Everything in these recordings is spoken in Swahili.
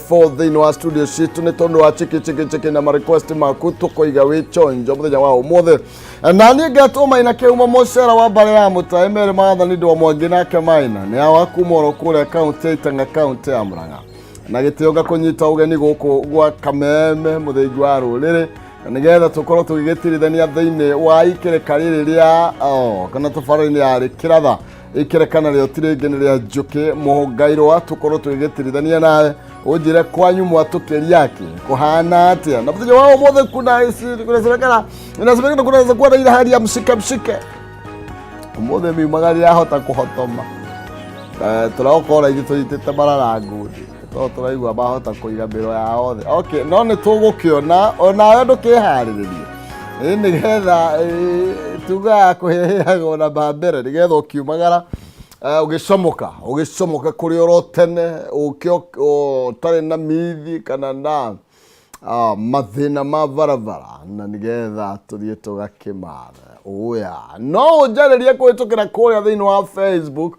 for the no studio sheet ne tondo wa chiki na request makuto ko igawe chonjo muthenya wa umuthe na ni gatoma ina keuma mosera wa bare ya mutaemere maatha ni ndo mwangina ke maina ni awaku moro kule county Itanga county ya Murang'a na gitioga kunyita ugeni guku gwa Kameme muthegi wa rurire nigetha tukorwo tugigitirithania thiini wa ikereka riri ria kana tafarani ya kiratha ikerekana rio tirenge ria njuki muhongairo wa tukorwo tugigitirithania nawe ujire kwanyu mwatukeri yake kuhana atia na mthenya wao mothe kunasemekana kunaweza kuwa na ile hali ya mshike mothe mimagari yahota kuhotoma turakora ithu tuyitete marara ngudi turaigua mahota kuiga mbiro ya othe okay no ni tugukiona ona ndo kihariririe nigetha tuga kuheheaga na bambere nigetha ukiumagara ugicomoka kuri orotene ukio tare na mithi kana na mathina ma varavara na nigetha tuthie tugakimara oya no ujaririe kwitukira kuria thiini wa Facebook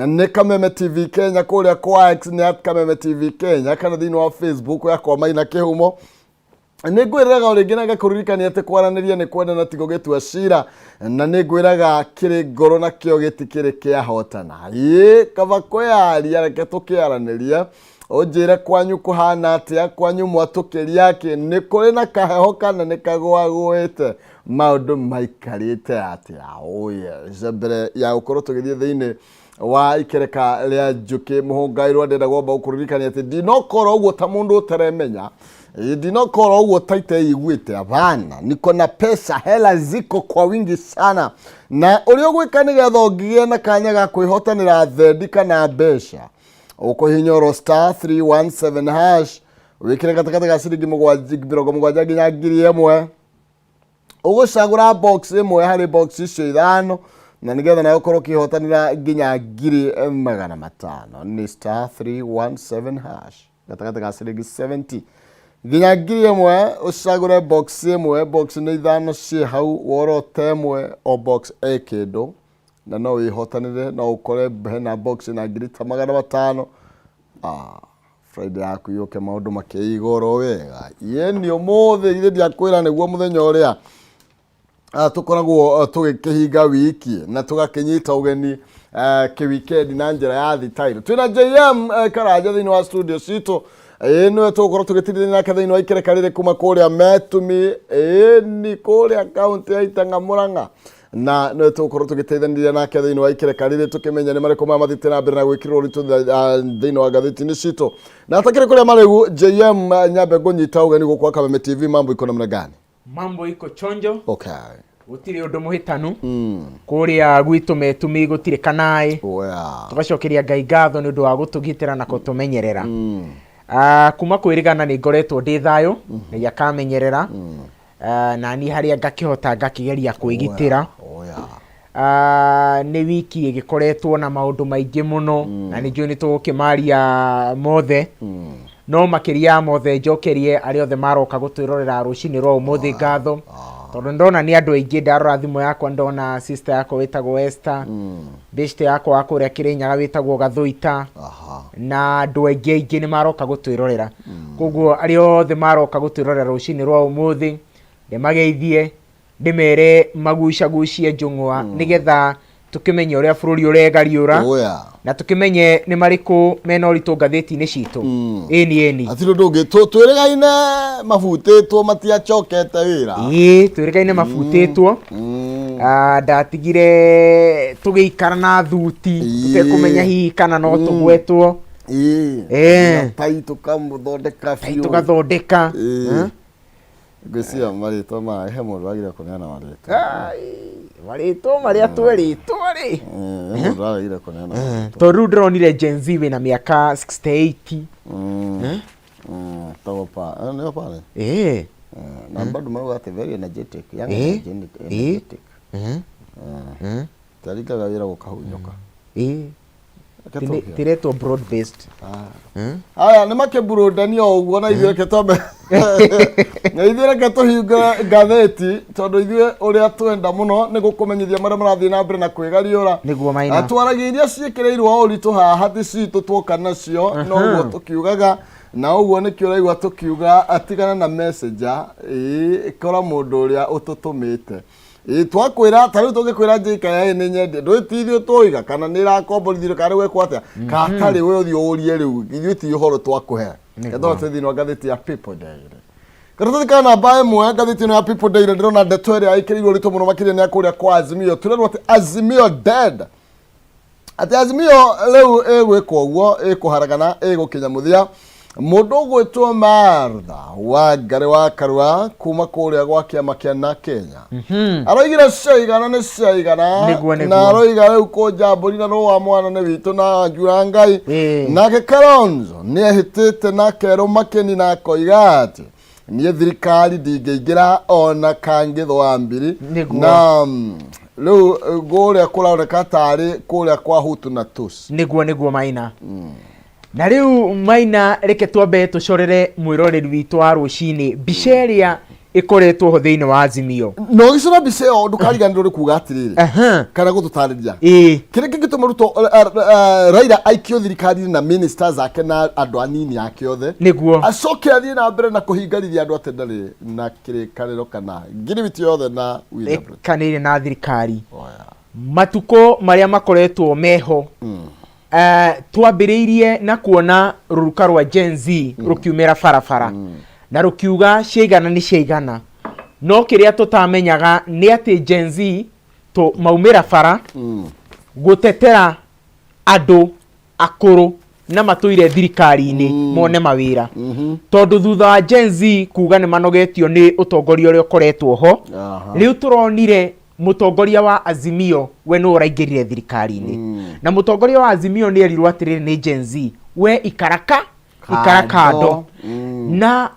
ni Kameme TV Kenya kuria kwa X ni @Kameme TV Kenya kana thiini wa Facebook yakwa Maina Kihumo nigwiraga uringina gakuririkania ate kwaraniria ni kwenda na tigo getua cira na nigwiraga kiri ngoro na kio gitikiri kia hotana kava kwyaria reke tukiaraniria ujire kwanyu kuhana atia kwanyu mwatukeri yake ni kuri na kaheho kana ni kagwagwite maundu maikarite atia zebere ya ukoro tugithie thiini wa ikereka ria njuki muhongairwo ndenda gomba ukuririkania ati ndinokora uguo ta mundu utaremenya ndinokora uguo taite igwite abana niko na pesa hela ziko kwa wingi sana na urio gwika nigetha ungigie na kanya ga kwihotanira thendi kana besha ukuhinyoro *317# wikire gatakata ga ciringi 70 nginya 1000 ugucagura box imwe hari box icio ithano na nigetha nayo korwo kihotanira nginya 500 ni *317# gatakata ga ciringi 70 nginya 1000 ucagure box imwe box ni ithano ci hau worote imwe o box ekindo na no ihotanire no ukore hena box na 500 Friday yaku yuke maundu makeigoro wega yeni omothe ithe ndiakwira niguo muthenya uria tukoragwo tugikihinga wiki na tugakinyita ugeni kiweekend na njira ya thitairo twina JM Karanja thiini wa studio citu no tukorwo tugitirithania nake thiini wa ikereka riri kuma kuria Metumi ni kuria county ya Itanga Murang'a na no tukorwo tugiteithaniria nake thiini wa ikereka riri tukimenya ni mariko mathite na mbere na gwikirwo ritu thiini wa gatheti-ini citu na atakire kuria marigu JM nyambe gunyita ugeni gukwa Kameme TV mambo iko namna gani? Mambo iko chonjo. Okay. Gutire undu muhitanu. Kuria gwitu Metumi gutire kanae. Tugacokeria Ngai ngatho ni undu wa gutugitira na kutumenyerera. Kuma kwirigana ni ngoretwo ndi thayo na yakamenyerera. Na ni haria ngakihota ngakigeria kwigitira. Ni wiki igikoretwo na maundu maingi muno na ni njui ni tugukimaria mothe. No makiria mothe njokerie ari othe maroka gutwirorera rucini rwa umuthi ngatho tondu ndona ni andu aingi ndarora thimu yakwa ndona sister yakwa witagwo Esther best yakwa akuria Kirinyaga witagwo Gathuita na andu aingi ni maroka gutwirorera koguo ari othe maroka gutwirorera rucini rwa umuthi ndemageithie ndimere magucagucie njungwa nigetha tukimenye uria bururi uregariura na tukimenye ni mariku mena uritu gatheti-ini citu eni atiro ndungi twirigaine mafutitwo matiachokete wira twirigaine mafutitwo ndatigire tugiikara na thuti tutekumenya hihi kana no tugwetwo tai tukamuthondeka biu tugathondeka ngwiciria maritwa ma he mundu agira kuneana maritwa maria tweritwo ri mundu agira kuneana toru ndronire Gen Z wina miaka 68 topa no pale na bado mwa very energetic young energetic tarika gawira gukahunyoka tireto broad based aya nimake burodania uguo na ithuĩ ketombe na ithuĩ ketuhinga gatheti tondu ithuĩ uria twenda muno ni gukumenyithia maria marathii na mbere na kwigariura niguo Maina atwaragia iria ciĩkĩrĩirwo ũritũ haha thĩ citũ twoka nacio no uguo tukiugaga na uguo nä kä å raigua tå kiuga atigana na messenger kora må ndå å rä a å tå tå mä te twakwä ra tarä u tå ngä kwä ra JKIA nä nyendie ndå tithio tå iga kana nä rakomborithio kana rä gwekwo atä katarä we å thiä å rie rä u ithuä ti å horo twakå he ethondete thä inä wa ngathä ya People Daily Karatathika namba ĩmwe ngathĩti ĩno ya People Daily ndĩrona ndeto ĩrĩa ĩkĩrĩirwo ritũ mũno makĩria nĩ ya kũrĩa kwa Azimio tũrerwo atĩ Azimio dead atĩ Azimio rĩu ĩgwĩka ũguo ĩkũharagana ĩgũkinya mũthia mũndũ ũgwĩtwo Martha Wangari wa Karua kuma kũrĩa gwa kĩama kĩa na Kenya aroigire ciaigana nĩ ciaigana na aroiga rĩu kũnjambũri na rũa mwana nĩ witũ na Njura Ngai nake Kalonzo nĩ ehĩtĩte na Kerũ Makeni na akoiga atĩ niä thirikari ndingĩingĩra ona kangĩthwa mbiri na rĩu kũrĩa kũroneka tarĩ kũrĩa kwa Hutu na Tutsi nĩguo Maina na rĩu Maina reke twambe tũcorere mwĩroreri witũ wa rũcinĩ mbica ĩrĩa ikoretwo ho thĩinĩ wa Azimio no gĩcora mbica ĩyo ndũkariganĩrwo nĩ kuuga atĩrĩrĩ kana gũtũtarĩria kĩrĩa kĩngĩtũma Ruto Raila aikio thirikari na ministers ake na andũ anini ake othe nĩguo acoke athiĩ na mbere na kũhingarithia andũ atĩ ndarĩ na kĩrĩkanĩro kana ngirimiti yothe na kanĩire na thirikari matukũ marĩa makoretwo meho twambĩrĩirie na kuona rũruka rwa Gen Z rũkiumĩra barabara na rũkiuga ciaigana nĩ ciaigana no kĩrĩa tũtamenyaga nĩ atĩ Gen Z maumĩra bara gũtetera andũ akũrũ na matũire thirikari-inĩ mone mawĩra tondũ thutha wa Gen Z kuga nĩ manogetio nĩ ũtongoria ũrĩa ũkoretwo ho rĩu tũronire mũtongoria wa Azimio we nĩ ũraingĩrire thirikari-inĩ na mũtongoria wa Azimio nĩ erirwo atĩrĩrĩ nĩ Gen Z we ikaraka ando na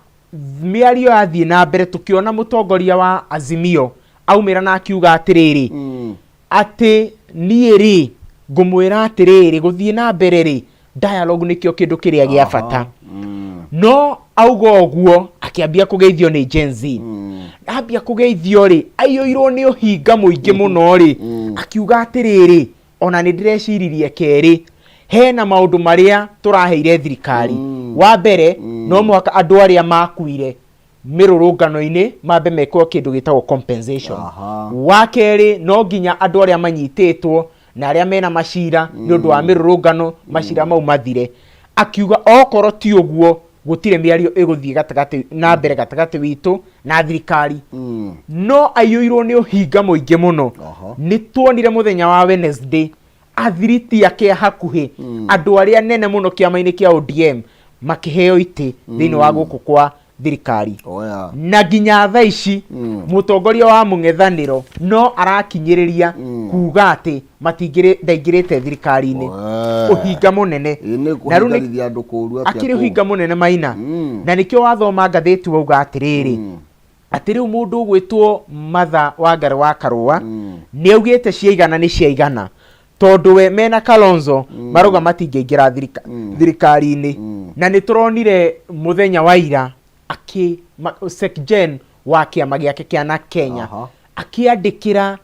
mĩario yathiĩ na mbere tukiona mũtongoria wa Azimio aumĩra na akiuga atĩrĩrĩ atĩ niĩ rĩ ngũmwĩra atĩrĩrĩ gũthiĩ na mbere rĩ dialogue nĩkĩo kĩndũ kĩrĩa gĩa bata no auga ũguo akĩambia kũgeithio nĩ Gen Z ambia kũgeithio rĩ aiyũirwo nĩ ũhinga mũingĩ mũno rĩ akiuga atĩrĩrĩ ona nĩ ndĩreciririe kerĩ hena maũndũ marĩa tũraheire thirikari wa mbere no mũhaka andũ arĩa makuire mĩrũrũngano-inĩ mambe mekwo kĩndũ gĩtagwo compensation wa kerĩ no nginya andũ arĩa manyitĩtwo na arĩa mena macira nĩ ũndũ wa mĩrũrũngano macira mau mathire akiuga okorwo ti ũguo gũtirĩ mĩario ĩgũthiĩ gatagatĩ na mbere gatagatĩ witũ na thirikari no aiyũirwo nĩ ũhinga mũingĩ mũno nĩ tuonire mũthenya wa Wednesday athiriti yake hakuhĩ andũ arĩa nene mũno kĩama-inĩ kĩa ODM makĩheo itĩ thĩinĩ wa gũkũ kwa thirikari na nginya thaa ici mũtongoria wa mũng'ethanĩro no arakinyĩrĩria kuga atĩ ndaingĩrĩte thirikari-inĩ ũhinga mũnene na rĩu akĩrĩ ũhinga mũnene Maina na nĩkĩo wathoma ngathĩti wauga atĩrĩrĩ atĩ rĩu mũndũ ũgwĩtwo Martha Wangari wa Karua nĩ augĩte ciaigana nĩ ciaigana tondũ we mena Kalonzo marauga matingĩingĩra thirikari-inĩ na nĩ tũronire mũthenya wa ira Sekjen wa kĩama gĩake kĩa na Kenya akĩandĩkĩra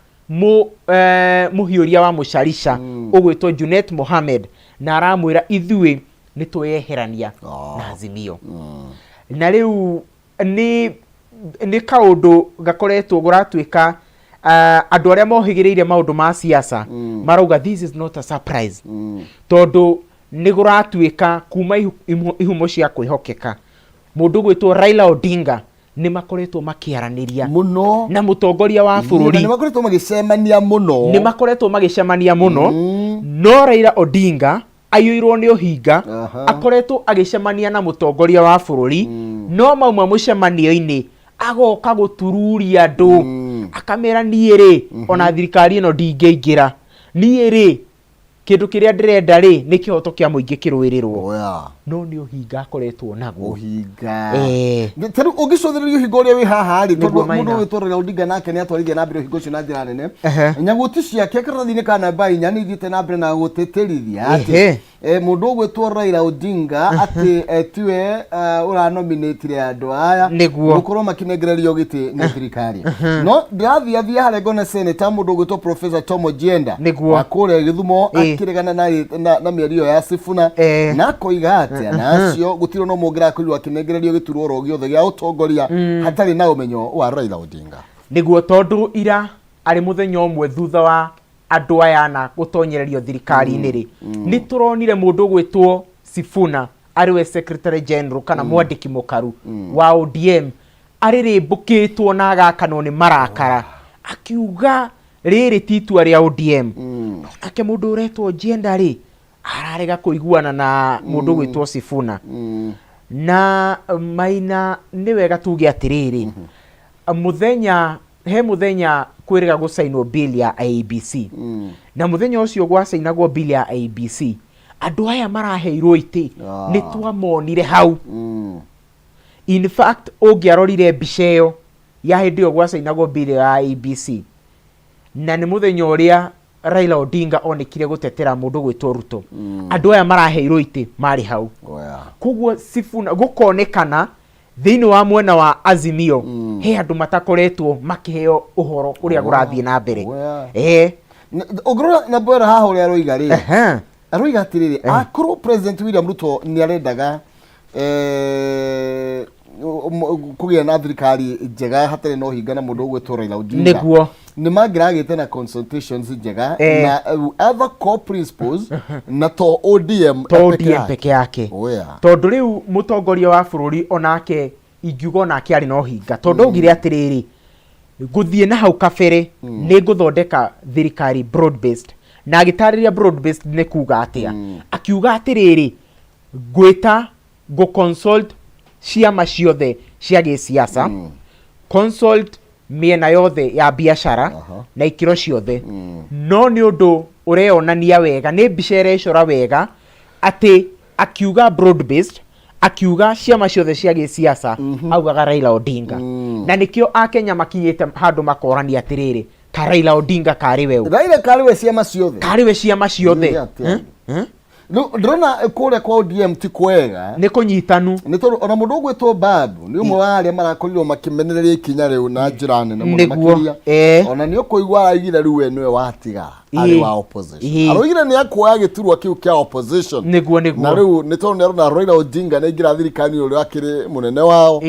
mũhiũria wa mũcarica ũgwĩtwo Junet Mohamed na aramwĩra ithuĩ nĩ twĩyeherania na Azimio na rĩu nĩ kaũndũ gakoretwo gũratuĩka andũ arĩa mohĩgĩrĩire maũndũ ma siasa marauga this is not a surprise tondũ nĩ gũratuĩka kuma ihumo cia kwĩhokeka mũndũ gwĩtwo Raila Odinga nĩ makoretwo makĩaranĩria mũno na mũtongoria wa bũrũri nĩ makoretwo magĩcemania mũno no Raila Odinga aiyũirwo nĩ ũhinga akoretwo agĩcemania na mũtongoria wa bũrũri no mauma mũcemanio-inĩ agoka gũtururia andũ akamera niĩ rĩ ona thirikari ĩno ndingĩingĩra niĩ rĩ kĩndũ kĩrĩa ndĩrenda rĩ nĩ kĩhoto kĩa mũingĩ kĩrũĩrĩrwo no nĩ ũhinga akoretwo naguo tarĩu ũngĩcũthĩrĩria ũhinga ũrĩa wĩ haha rĩ tondũ mũndũ wĩtwo Raila Odinga nake nĩ atwarithia na mbere ũhinga ũcio na njĩra nene nyagũti ciake karatathi-inĩ ka namba 4 nĩ ithiĩte na mbere na gũtĩtĩrithia atĩ mũndũ ũgwĩtwo Raila Odinga atĩ tiwe ũranominatire andũ aya gũkorwo makĩnengererio gĩtĩ nĩ thirikari no ndĩrathiathia harĩa ngona senator mũndũ ũgwĩtwo Professor Tom Ojienda wa kũrĩa Gĩthumo akĩregana na mĩario ya Sifuna na koiga atĩ atia nacio gutiro no mongira kwirwa kinengererio gituro ro giothe gia utongoria hatari na umenyo wa Raila Odinga niguo tondu ira ari muthenya umwe thutha wa andu aya na gutonyererio thirikari-ini ri ni turonire mundu gwitwo Sifuna ariwe secretary general kana mwandiki mukaru wa ODM arimbukitwo na agakanwo ni marakara akiuga riri titua ria ODM ake mundu uretwo Jenda ri ararega kuiguana na mundu gwitwo Sifuna na Maina ni wega tuge atiriri muthenya kwiriga gusainwo bill ya IEBC na muthenya ucio gwasainagwo bill ya IEBC andu aya maraheirwo iti ni twamonire hau in fact ungiarorire mbica iyo ya hindi yo gwasainagwo bill ya IEBC na ni muthenya uria Raila Odinga onekire gutetera mundu gwitwo Ruto andu aya maraheirwo iti mari hau kugwo Sifuna gukonekana thiini wa mwena wa Azimio he andu matakoretwo makiheo uhoro uria gurathie na mbere ogrora na bora haho ria roiga ri aroiga atiriri akuru President William Ruto ni arendaga kugia na thirikari njega hatari no hingana mundu gwetwo Raila Odinga niguo ni mangiragite na consultations njega na other core principles na to ODM peke yake tondu riu mutongoria wa bururi onake ingiugo nake ari no hinga tondu ugire atiriri guthie na hau kabere ni guthondeka thirikari broad based na agitariria broad based ni kuga atia akiuga atiriri gwita go consult ciama ciothe cia gisiasa consult miena yothe ya biashara na ikiro ciothe no ni undu ureonania wega ni bicere icora wega ati akiuga broad based akiuga ciama ciothe cia gisiasa augaga Raila Odinga na nikio akenya makinyete handu makorania atiriri ka Raila Odinga kariwe kariwe ciama ciothe no drona kule kwa ODM ti kwega ni kunyitanu ni to ona mundu gwetwo Babu ni umwe wa aria marakorirwo makimenereria ikinya riu na njirane na mundu makiria ona ni ukuigwa aigire riu we niwe watiga ari wa opposition aroigire ni akwa giturwa kiu kia opposition niguo na riu ni to na Raila Odinga ni ngira thirikari uri akiri munene wao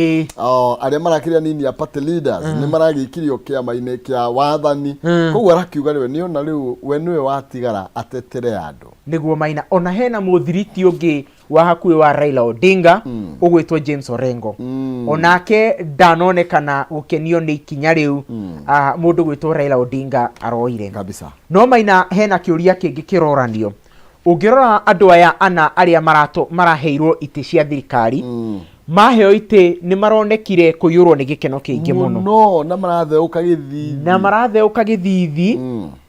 aria marakiria nini ya party leaders ni maragikirio kia maine kia wathani koguo arakiuga riu ni ona riu we niwe watigara atetere andu niguo Maina ona hena muthiriti ungi wa hakuhi wa Raila Odinga ugwitwo James Orengo onake ndanonekana gukenio ni ikinya riu mundu gwitwo Raila Odinga aroire kabisa no Maina hena kiuria kingi kiroranio ungirora andu aya ana aria maraheirwo iti cia thirikari maheo ite ni maronekire kuyurwo ni gikeno kiingi muno no na maratheuka githithi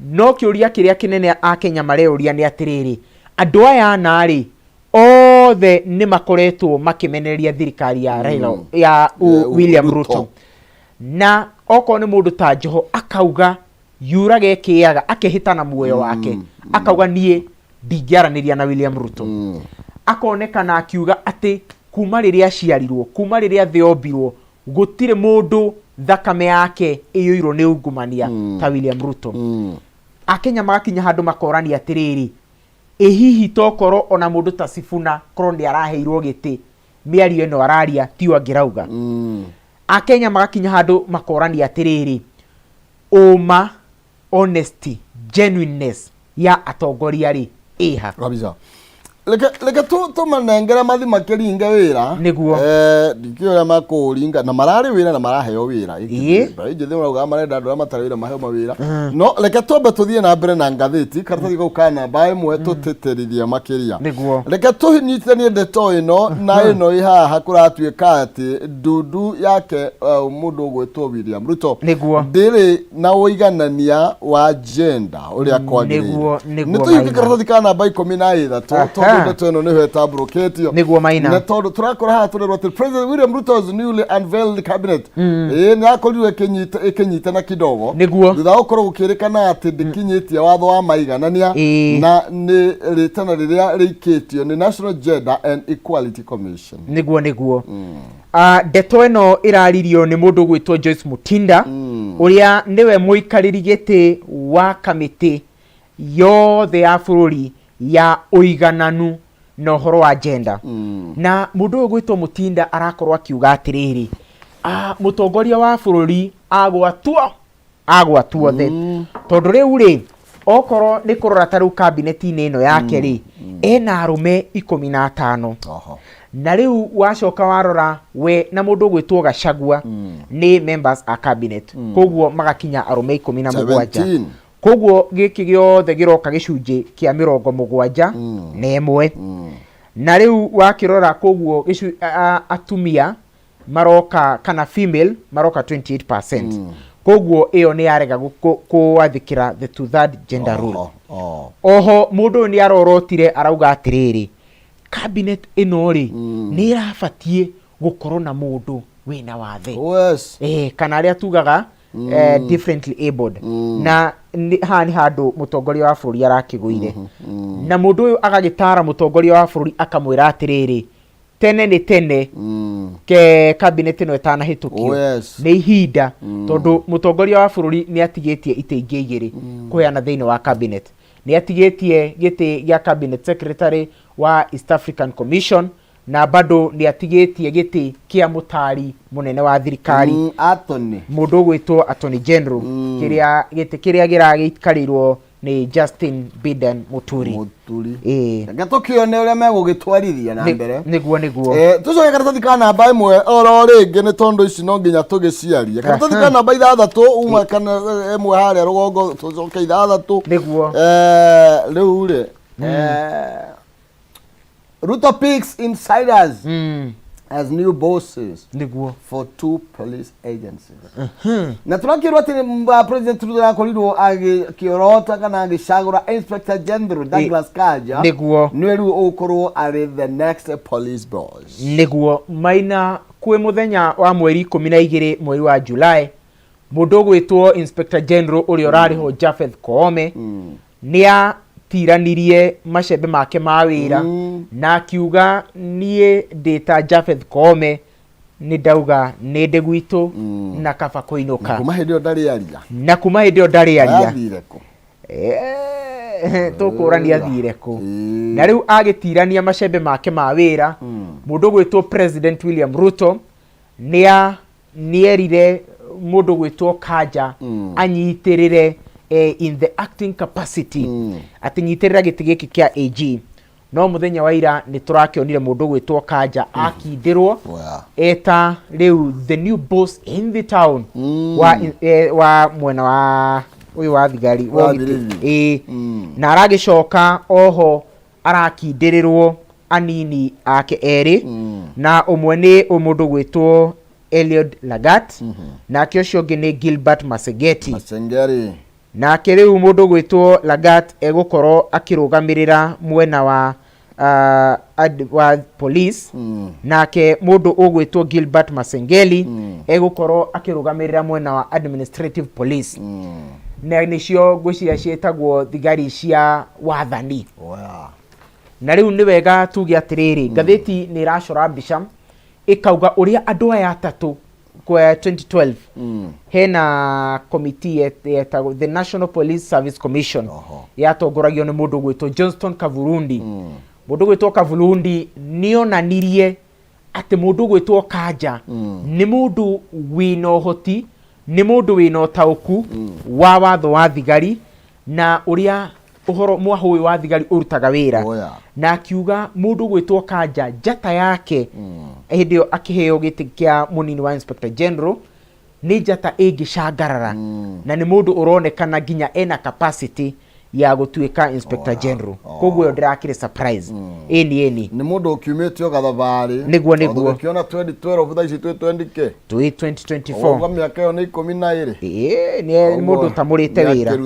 no kiuria kiria kinene akenya mareuria ni atiriri andu aya nari othe ni makoretwo makimenereria thirikari ya Raila ya William Ruto na oko ni mundu ta Joho akauga yurage kiaga akehitana muoyo wake akauga nie ndingiaraniria na William Ruto akonekana akiuga ati kuma riria ciarirwo kuma riria thiombirwo gutire mundu thakame yake iyoirwo ni ungumania ta William Ruto akenya magakinya handu makorania atiriri hihi tokoro ona mundu ta Sifuna krondi araheirwo giti miario eno araria ti wangirauga akenya magakinya handu makorania atiriri uma honesty genuineness ya atongoria ri iha kabisa leka to manengera mathi makiringa wira niguo dikio makuringa na marari wira na maraheo wira ije thimura ga marenda andu amatari wira maheo mawira no leka to tuthie na mbere na ngathiti karatathi gaukana bae mwe tuteterithia makiria leka to nyitithanie ndeto ino na ino ihaha kuratuika ati ndudu yake mundu gwetwo William Ruto ndiri na uiganania wa agenda uria kwagirire ni tuyike karatathi kana bae 13 ndeto ino ni heta broketio niguo Maina na tondu turakora ha turerwa ati President William Ruto's newly unveiled cabinet ni akorirwe kinyita na kidogo thutha ukorwo gukirikana ati ndikinyitie watho wa maiganania na ni ritana riria rikitio ni National Gender and Equality Commission niguo ndeto ino iraririo ni mundu gwitwo Joyce Mutinda uria niwe muikariri giti wa kamiti yothe ya bururi ya uigananu na horo wa gender na mundu uyu gwitwo Mutinda arakorwo akiuga atiriri mutongoria wa bururi agwatuo the tondu riu ri okoro ni kurora taru cabinet-ini ino yake ri ena arume 15 na riu wacoka warora we na mundu gwitwo Gachagua ni members a cabinet koguo magakinya arume 17 koguo giki giothe giroka gicunji kia 70 na emwe na riu wakirora koguo atumia maroka kana female maroka 28%. Koguo iyo ni arega kuwathikira the 2/3 gender rule. Oho mundu ni arorotire arauga atiriri cabinet ino ri ni irafatie gukorwo na mundu wina wathe. Yes. Kana aria tugaga differently abled na hani handu mutongoria wa bururi arakiguire na mundu uyu agagitara mutongoria wa bururi akamwira atiriri tene ni tene ke cabinet no etana hitukio ni ihinda tondu mutongoria wa bururi ni atigetie ite ingi igiri kuheana thiini wa cabinet ni atigetie giti gia cabinet secretary wa East African Commission na bado ni atigetie giti kia mutari munene wa thirikari mundu gwitwo Attorney General kiria giragikarirwo ni Justin Biden Muturi. Gatokione uria megugitwarithia na mbere niguo tucoke karatathi ka namba imwe oro ringi ni tondu ici no nginya tugiciaria karatathi ka namba 6 uma kana imwe haria rugongo tucoke 6 niguo riu ri Ruto picks insiders as new bosses for 2 police agencies. Na tunakirwa ati President Ruto akorirwo agikiorota kana agicagura Inspector General Douglas Kanja niwe riu ukorwo ari the next police boss. Niguo maina kwi muthenya wa mweri 12 mweri wa July mundu gwitwo Inspector General uri urariho Japheth Koome nia tiranirie macembe make ma wira na akiuga nie data Japheth Koome ni ndauga ni ndegwitu na kaba kuinuka na kuma hindi o ndari aria tukurania athire ku na riu agitirania macembe make ma wira mundu gwitwo President William Ruto nierire mundu gwitwo Kanja anyitirire in the acting capacity atinyitirira gitigiki kia AG no muthenya wa ira ni turakionire mundu gwitwo Kanja akindirwo eta riu the new boss in the town wa mwena wa uyu wa thigari na aragicoka oho arakindirirwo anini ake eri na umwe ni mundu gwitwo Eliud Lagat na kiocio ngi ni Gilbert Masengeri na kiriu mundu gwitwo Lagat egukorwo akirugamirira mwena wa police nake mundu ugwitwo Gilbert Masengeli egukorwo akirugamirira mwena wa administrative police na nicio ngwiciria cietagwo thigari cia wathani. Na riu ni wega tuge atiriri gatheti ni iracora mbica ikauga uria andu aya atatu kwa 2012 hena committee yetagwo the National Police Service Commission yatongoragio ni mundu gwitwo Johnston Kavurundi. Mundu gwitwo Kavurundi nionanirie ati mundu gwitwo Kanja ni mundu wina uhoti ni mundu wina utauku wa watho wa thigari na uria uhoro mwahui wa thigari urutaga wira na akiuga mundu gwitwo Kanja njata yake hindio akiheo giti kia munini wa Inspector General ni njata ingicangarara na ni mundu uronekana nginya ena capacity ya gutuika Inspector General koguo ndirakire surprise eni ni mundu ukiumetio gathabari niguo ukiona 2012 thaici 2024 miaka yo ni 12 ni mundu tamurite wira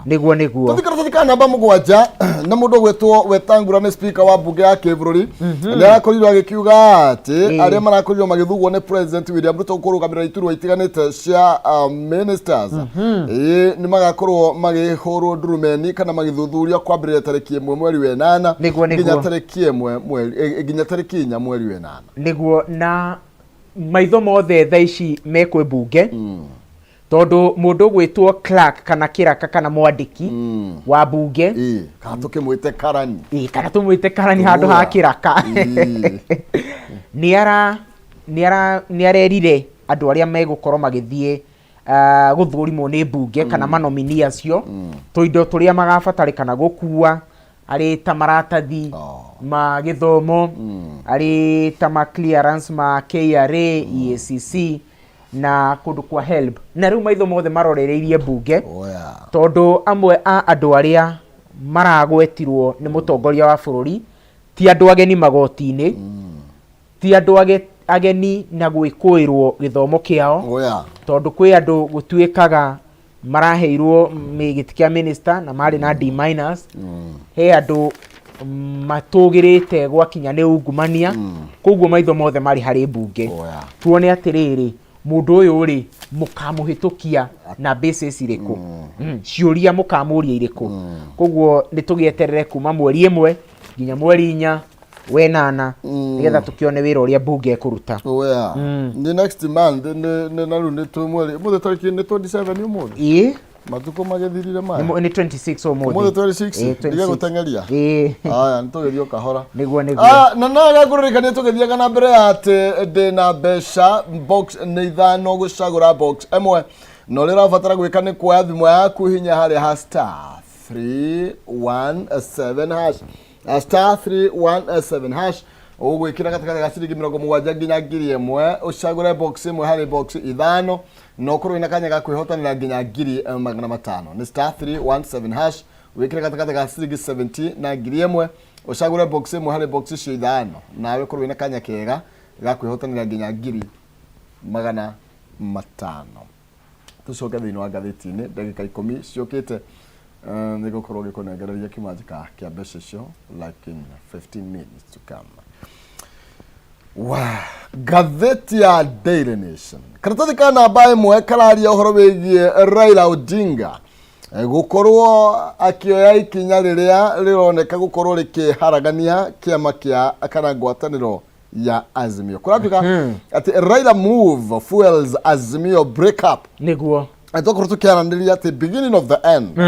niguo tuthikarathika namba 7 na mundu gwetwo Wetangula ni speaker wa bunge ya Kibururi ni arakorirwo agikiuga ati aria marakorirwo magithugwo ni President William Ruto kurugamira iturwa itiganite cia ministers ni magakorwo magihorwo ndurumeni kana magithuthuria kwambirira tariki 1 mweri wa 8 nginya tariki 1 mweri nginya tariki 4 mweri wa 8 niguo na maitho mothe thaici mekwe bunge tondu mundu gwitwo clerk kana kiraka kana mwandiki wa bunge kana tukimwite karani kana tumwite karani handu ha kiraka niarerire andu aria megukorwo magithie guthurimwo ni bunge kana manomini acio tuindo turia magabatarikana gukua ari ta maratathi ma githomo ari ta ma clearance ma KRA EACC na kundu kwa help na riu maitho mothe marorereirie bunge tondu amwe a andu aria maragwetirwo ni mutongoria wa bururi ti andu ageni magoti-ini ti andu ageni na gwikuirwo githomo kiao tondu kwi andu gutuikaga maraheirwo giti kia minister na mari na D-, he andu matugirite gwakinya ni ungumania koguo maitho mothe mari hari bunge tuone atiriri mundu uyu ri mukamuhitukia na basis iriku ciuria mukamuria iriku koguo nitugieterere kuma mweri 1 nginya mweri 4 wenana nigetha tukione wira uria bunge kuruta the next month ne naru ne to mweri muthe tariki ni 27 umuthi matuko magethirire mai ni 26 umuthi muthe 26 ndiga gutengeria aya nitugerio kahora niguo na naga kuririkania tugethia na mbere ati ndi na besha box ni ithano gucagura box emwe no rira batara gwika ni kuoya thimu yaku hinya hari *317# *317# ugwikira katikati ga ciringi 70 nginya ngiri 1 ucagure box imwe hari box ithano no kurwo ina kanya ga kwihotanira nginya ngiri 500 ni *317# wikira katikati ga ciringi 70 na ngiri 1 ucagure box imwe hari box icio ithano nawe kurwo ina kanya kega ga kwihotanira nginya ngiri 500 tucoke thiini wa ngathiti-ini ndagika 10 ciokite nigukorwo gikunengereria kimanjika kia mbeca icio like in 15 minutes to come. Ngathiti ya Daily Nation karatathi ka namba imwe kararia uhoro wigie Raila Odinga gukorwo akioya ikinya riria rironeka gukorwo rikiharagania kiama kia kana ngwataniro ya Azimio kuratuka ati Raila move fuels Azimio break up niguo atokoro tukiarandiria ati beginning of the end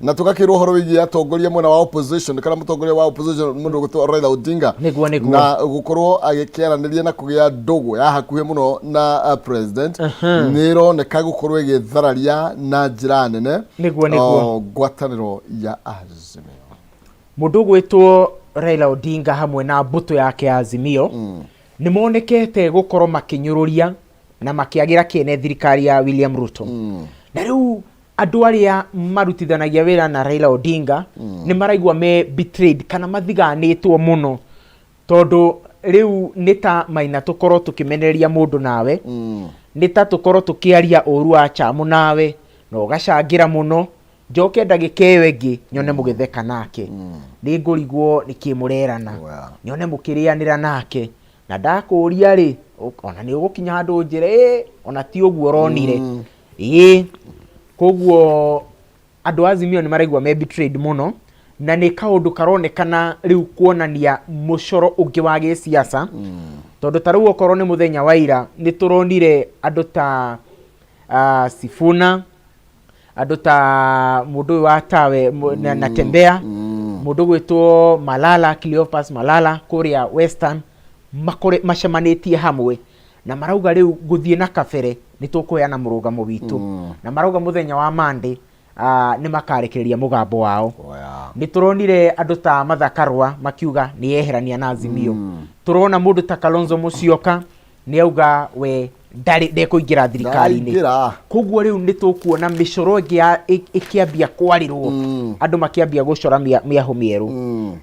na tukakirwo horo wigie atongoria mwena wa opposition kana mutongoria wa opposition mundu gutwa Raila Odinga niguo na gukorwo agikiarandiria na kugia ndugu ya hakuhe muno na president nironeka gukorwo igithararia na njira nene niguo ngwataniro ya Azimio mundu gwitwo Raila Odinga hamwe na mbuto yake ya Azimio ni monekete gukorwo makinyururia na makiagira kiene thirikari ya William Ruto na riu andu aria marutithanagia wira na Raila Odinga ni maraigwa me betrayed kana mathiganitwo muno tondu riu nita maina tukorwo tukimenereria mundu nawe nita tukorwo tukiaria uru wa chamu nawe no gacangira muno njoke ndagika iyo ingi nyone mugitheka nake ni ngurigwo nikimurerana nyone mukirianira nake na ndakuria ri ona ni ugukinya handu njire ona ti uguo ronire koguo andu Azimio ni maraigwa me betrayed muno na ni kaundu karonekana riu kuonania mucoro ungi wa gisiasa tondu taru okorwo ni muthenya wa ira ni turonire andu ta Sifuna andu ta mundu wa tawe na Tembea mundu gwitwo Malala Cleophas Malala kuria Western macemanitie hamwe na marauga riu guthie na kabere nitukuheana murugamo witu na marauga muthenya wa Monday ni makarekereria mugambo wao nituronire andu ta Mathakarwa makiuga ni yeherania na Azimio turona mundu ta Kalonzo Musyoka ni auga we ndekuingira thirikari-ini koguo riu nitukuona micoro ikiambia kwarirwo andu makiambia gucora miaho mieru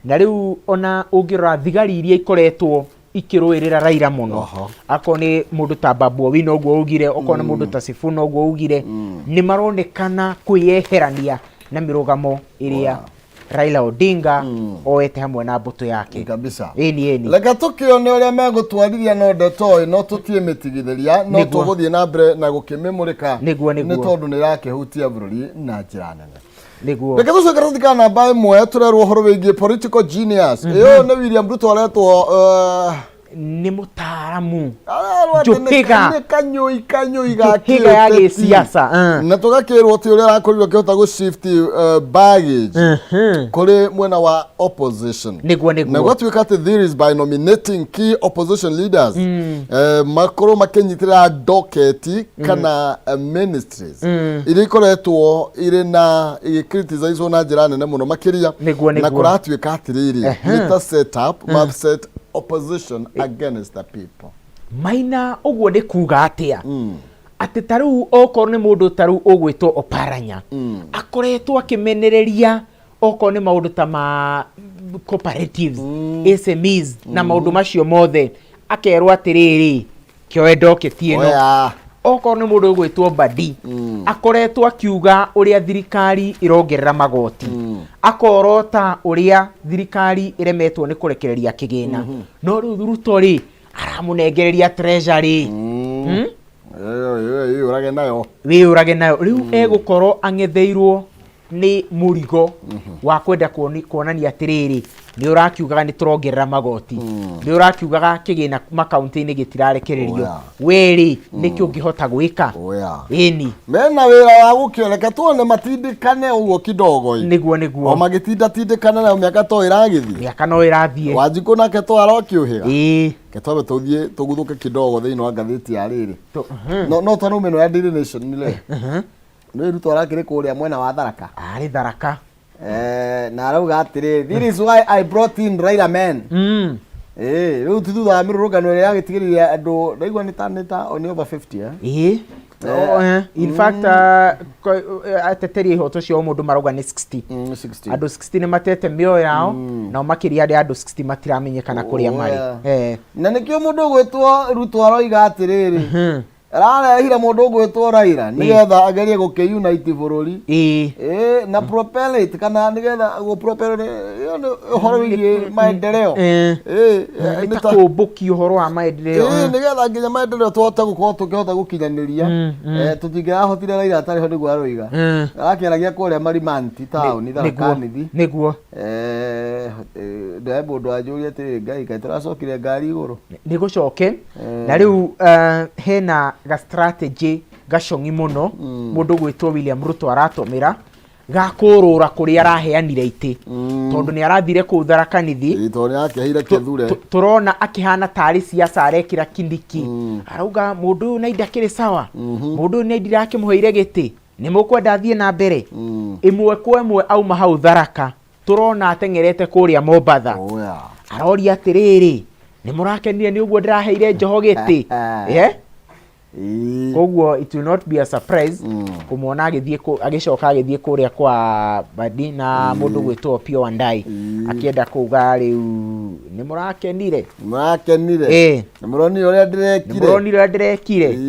na riu ona ungirora thigari iria ikoretwo ikiruirira Raila muno akoni mundu ta Babu Owino uguo ugire okona mundu ta Sifuna uguo ugire ni maronekana kuyeherania na mirugamo iria Raila Odinga oete hamwe na mbuto yake kabisa eni leka tukione uria megutwarithia no ndeto no tutie mitigithiria no tuguthie na mbere na gukimimurika ni tondu ni rakihutia bururi na njira nene niguo leka tucoke kana namba imwe turerwo horo wigie political genius iyo ni William Ruto aretwo ni mutaaramu Jupiga kanyoi Jupiga ya gĩsiasa na tugakirwo ti uria arakorirwo akihota gu shift baggage kuri mwena wa opposition niguo na gwatuika ati there is by nominating key opposition leaders makoro makenyitira docket kana ministries iria ikoretwo iri na criticize na njira nene muno makiria na kuratuika atiriri nita set up must set opposition against the people. Maina ogwo ndi kuga atia ati taru okorwo ni mundu taru ogwitwo Oparanya akoretwo akimenereria okorwo ni maundu ta ma cooperatives SMEs na maundu macio mothe akerwo atiriri kioe doketi ino okorwo ni mundu ogwitwo Badi akoretwo akiuga uria thirikari irongerera magoti akorota uria thirikari iremetwo ni kurekereria kigina no riu Ruto ri aramunengereria treasury urage nayo riu egukorwo angetheirwo ni murigo wa kwenda kuonania atiriri ni urakiugaga ni turongerera magoti ni urakiugaga kigina makaunti-ini gitirarekererio weri niki ungihota gwika ini mena wira wa gukioneka tuone matindikane uguo kidogo niguo o magitinda tindikana na miaka to iragithie miaka no irathie Wanjiku nake to arokiuhiga ketwabe tuthie tuguthuke kidogo thiini wa ngathiti ya riri no tanu meno ya Daily Nation nile no Ruto arakire kuria mwena wa Tharaka ari Tharaka na arauga atiri this is why I brought in Raila man riu thutha mirurugano ria gitigiriria andu ndaigua nita on over 50 in fact ateteri hoto cio mundu marauga ni 60 andu 60 ni matete mioyo yao na makiria andu 60 matiramenyekana kuria mari na nikio mundu gwitwo Ruto aroiga atiriri ararehire mundu ugwitwo Raila nigetha agerie gukiunite bururi na propel it kana nigetha go propel horo wigie maendeleo nitakubuki horo wa maendeleo nigetha nginya maendeleo tuhote gukorwo tukihota gukinyaniria tutingirahotire Raila atari ho niguo aroiga arakiragia kuria Marimanti town Tharaka-nithi niguo ndio mundu anjuria ati ngai kai turacokire ngari iguru nigucoke na riu hena ga strategy gacongi muno mundu gwitwo William Ruto aratomira gakurura kuri araheanire iti tondu ni arathire ku Tharaka-nithi tondu akihire kithure turona akihana tari siasa arekira kindiki arauga mundu na indakire sawa mundu ni ndirake muheire giti ni mukwenda athie na mbere imwe kwa imwe auma hau Tharaka turona atengerete kuria Mombatha aroria atiriri ni murakenire ni uguo ndiraheire Njoho giti koguo it will not be a surprise kumwona agicoka agithie kuria kwa Badi na mundu gwitwo Opiyo Wandayi akienda kuga riu ni murakenire na muroni uria ndirekire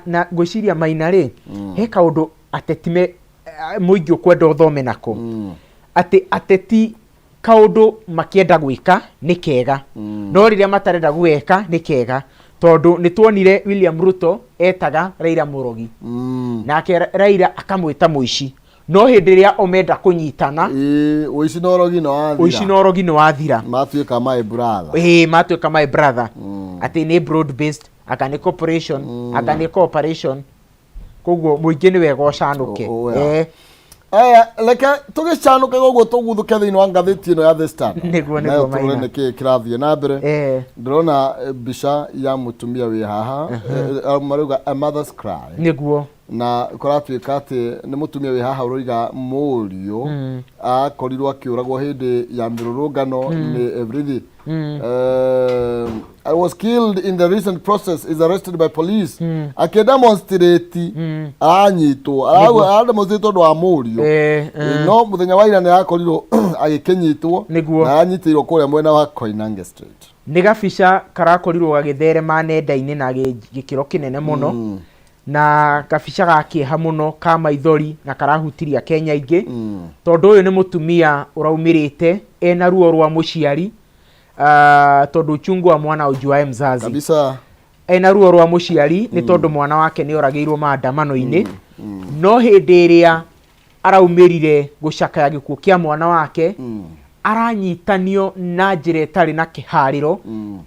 na gwiciria Maina ri he kaundu atetime muingi ukwenda uthome nako ateti kaundu makienda gwika ni kega no riria matarenda gweka ni kega tondu nitwonire William Ruto etaga Raila Murogi nake Raila akamwita muici no hindi ria omenda kunyitana uici no rogi no wathira matuika my brother ati ni broad based akani corporation akani cooperation koguo muingi ni wega ucanuke leka tugicanuka goguo tuguthuke thiini wa ngathiti ino ya The Standard niguo Maina niki kirathie na mbere ndrona mbica ya mutumia wi haha maruga a mother's cry niguo na kuratuika ati ni mutumia wi haha uroiga murio akorirwo akiuragwo hindi ya mirurungano ni everything I was killed in the recent process is arrested by police akidemonstrate anyitwo arademonstrate ndo amurio no muthenya wa ira ni akorirwo agikenyitwo na anyitirwo kuria mwena wa Koinange Street ni gabica karakorirwo gagitherema nenda-ini na gikiro kinene muno na gabica gakiha muno ka maithori na karahutiria Kenya ingi tondu uyu ni mutumia uraumirite ena ruo rwa muciari tondu uchungu wa mwana ujuae mzazi kabisa ena ruo rwa muciari ni tondu mwana wake ni orageirwo maandamano-ini no hindi iria araumirire gucakaya gikuo kia mwana wake aranyitanio na njĩra ĩtarĩ na kĩharĩro,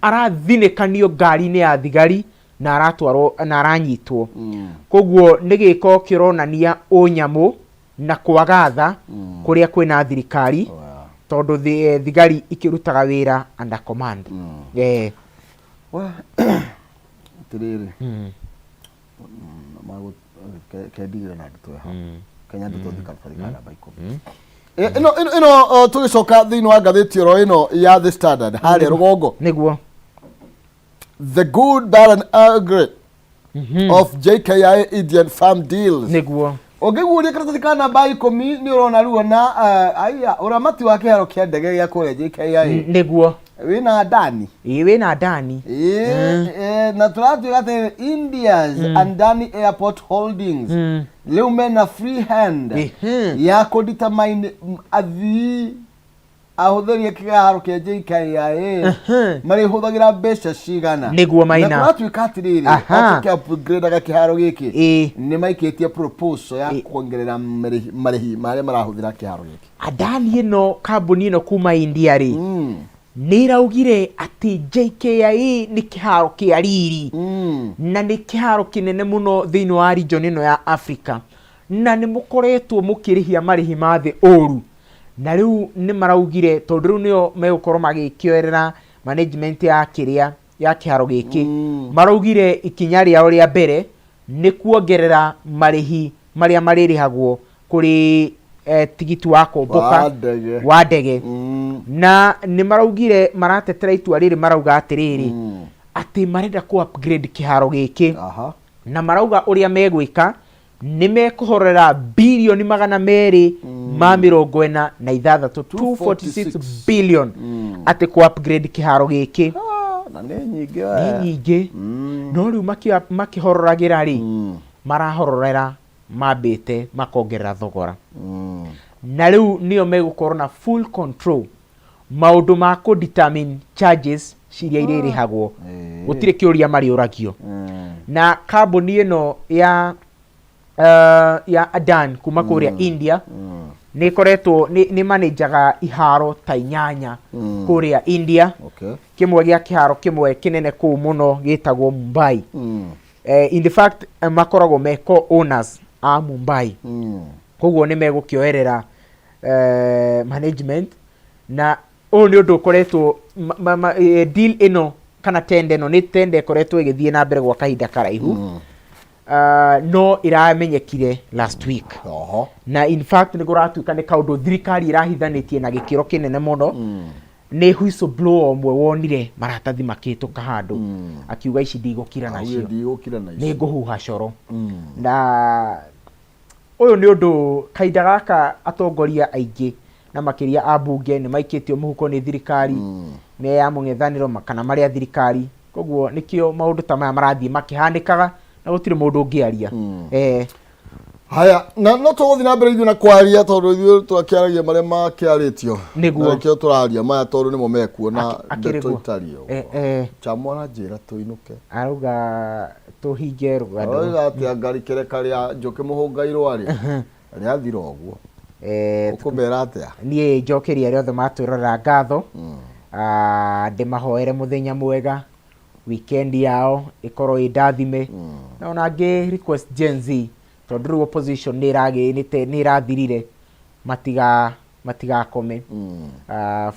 arathinĩkanio ngari-inĩ ya thigari na aratwarwo na aranyitwo. Koguo nĩ gĩko kĩronania ũnyamũ na kwaga tha kũrĩa kwĩna thirikari, tondũ thigari ikĩrutaga wĩra under command. Tiriri mago kedigire na nditwe ha Kenya ndito thikarikana baiko ino tugicoka thiini wa ngathĩti oro ino ya The Standard harĩa rũgongo nĩguo the good bad and ugly of JKIA Indian farm deals nĩguo ũngĩguũria karatathi ka namba 10 nĩ ũrona ruona aya ũramati wa kĩharo kĩa ndege gĩa kũrĩa JKIA nĩguo wina Adani wina Adani na turatuga ati India's Adani Airport Holdings leo mena free hand ya kudetermine athi ahuthirie kĩharo kĩa JKIA mari huthagira mbeca cigana nĩguo maina na turatuga atiriri okĩa upgrade aga kĩharo gĩkĩ nĩ maikĩtie proposal ya kuongerera marĩhi marĩa marahuthira kĩharo gĩkĩ. Adani ino kambuni ino kuma India ri niraugire ati JKIA ni kĩharo kĩa riri na ni kĩharo kĩnene muno thĩinĩ wa region ino ya Africa na nĩ mũkoretwo mũkĩrĩhia marĩhi ma thĩ ũru na rĩu nĩ maraugire tondũ rĩu nĩo megũkorwo magĩkĩoerera management ya kĩrĩa ya kĩharo gĩkĩ maraugire ikinya rĩao rĩa mbere nĩ kuongerera marĩhi marĩa marĩrĩhagwo kũrĩ tigiti wa komboka wa ndege na nĩ maraugire maratetera itua rĩrĩ marauga atĩrĩrĩ atĩ marenda ku upgrade kĩharo gĩkĩ na marauga ũrĩa megwĩka nĩ mekũhorera bilioni 246 246 billion atĩ ku upgrade kĩharo gĩkĩ na nĩ nyingĩ no rĩu makĩhororagĩra rĩ marahororera mambĩte makongerera thogora na rĩu nĩo megũkorwo na full control maũndũ ma ku determine charges ciria irĩrĩhagwo gũtirĩ kĩũria marĩũragio na kambuni ĩno ya Adani kuma kũrĩa India nĩ koretwo nĩ manager iharo ta 8 kũrĩa India kĩmwe gĩa kĩharo kĩmwe kĩnene kũu mũno gĩtagwo Mumbai in the fact makoragwo me co-owners a Mumbai koguo nĩ megũkĩoerera management na ũũ nĩ ũndũ ũkoretwo deal ĩno kana tender ĩno nĩ tender ĩkoretwo ĩgĩthiĩ na mbere gwa kahinda karaihu no iramenyekire last week na in fact nĩ kũratuĩka nĩ kaũndũ thirikari irahithanĩtie na gĩkĩro kĩnene mũno nĩ whistleblower ũmwe wonire maratathi makĩtũka handũ akiuga ici ndigũkira nacio nĩ ngũhuha coro na ũyũ nĩ ũndũ kahinda gaka atongoria aingĩ na makĩria ambunge nĩ maikĩtio mũhuko nĩ thirikari me ya mũng'ethanĩro kana marĩa thirikari koguo nĩkĩo maũndũ ta maya marathiĩ makĩhanĩkaga na gũtirĩ mũndũ ũngĩaria haya na no tũgũthiĩ na mbere ithuĩ na kwaria tondũ ithuĩ twakĩaragia marĩa makĩarĩtio nĩguo nĩkĩo tũraria maya tondũ nĩmo mekuona ndeto itario chamwana njĩra tũinũke arauga tũhinge rũgano oiga atĩ ngari kĩreka rĩa Njũkĩ Mũhũngairwo rĩathira ũguo ũkũmera atĩa niĩ njokeria rĩothe matwĩrorera ngatho ndĩmahoere mũthenya mwega weekend yao ikorwo indathime na ona ngĩ request Gen Z tondũ rĩu opposition nĩ irathirire matigakome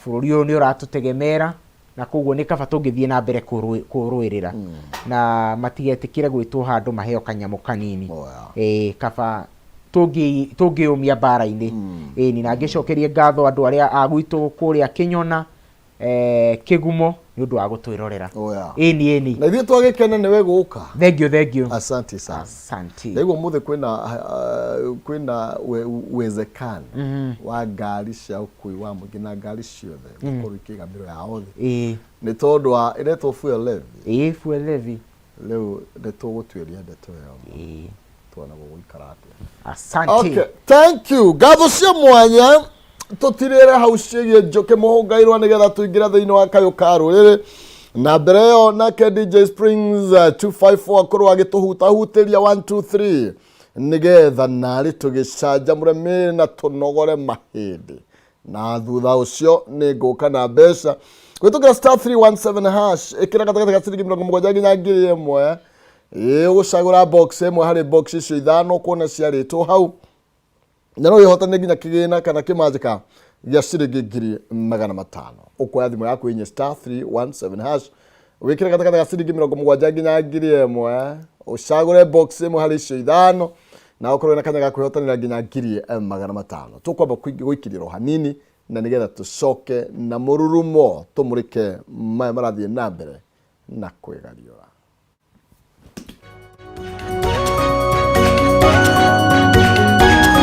bũrũri ũyũ nĩ ũratũtegemera na koguo nĩ kaba tũngĩthiĩ na mbere kũrũĩrĩra na matigetĩkĩre gwĩtwo handũ maheo kanyamũ kanini kaba tũngĩũmia mbara-inĩ ĩni na ngĩcokerie ngatho andũ arĩa agwitũ kũrĩa Kĩnyona Kĩgumo nĩ ũndũ wa gũtwĩrorera ĩni na ithuĩ twagĩkene nĩwe gũka thengiũ asante sana nĩguo mũthĩ kwĩna uwezekano wa ngari cia ũkui wa mũingĩ na ngari ciothe gũkorwo ikĩgamĩrwo yao thĩ nĩ tondũ wa ĩretwo fuel levy rĩu nĩtũgũtuĩria ndeto ĩyo tuona gũgũikara atĩa asante thank you ngatho cia mwanya tutirire hau ciĩgiĩ Njũkĩ Mũhũngairwo nĩgetha tũingĩre thĩinĩ wa kayũ ka rũrĩrĩ na mbere ĩyo nake DJ Springs 254 akorwo agĩtũhutahutĩria 1 2 3 nĩgetha narĩ tũgĩcanjamũre mĩĩrĩ na tũnogore mahĩndĩ na thutha ucio nĩ ngũka na mbeca gwĩtũkĩra star 317 hash ĩkĩra gatagatĩ ga ciringi 70 nginya 1000 ũgũcagũra box ĩmwe harĩ box icio ithano kuona ciarĩtwo hau na no ihotane nginya kĩgĩna kana kĩmanjĩka gĩa ciringi 500 ũkoya thimũ yaku inye star 317 hash wĩkĩre gatagatĩ ga ciringi 70 nginya 1000 ũcagũre box ĩmwe harĩ icio ithano na ukorwo na kanya ga kwihotanira nginya 500 tukwamba gwikiriro hanini na nigetha tucoke na mururumo tumurike maya marathie na mbere na kwigariura.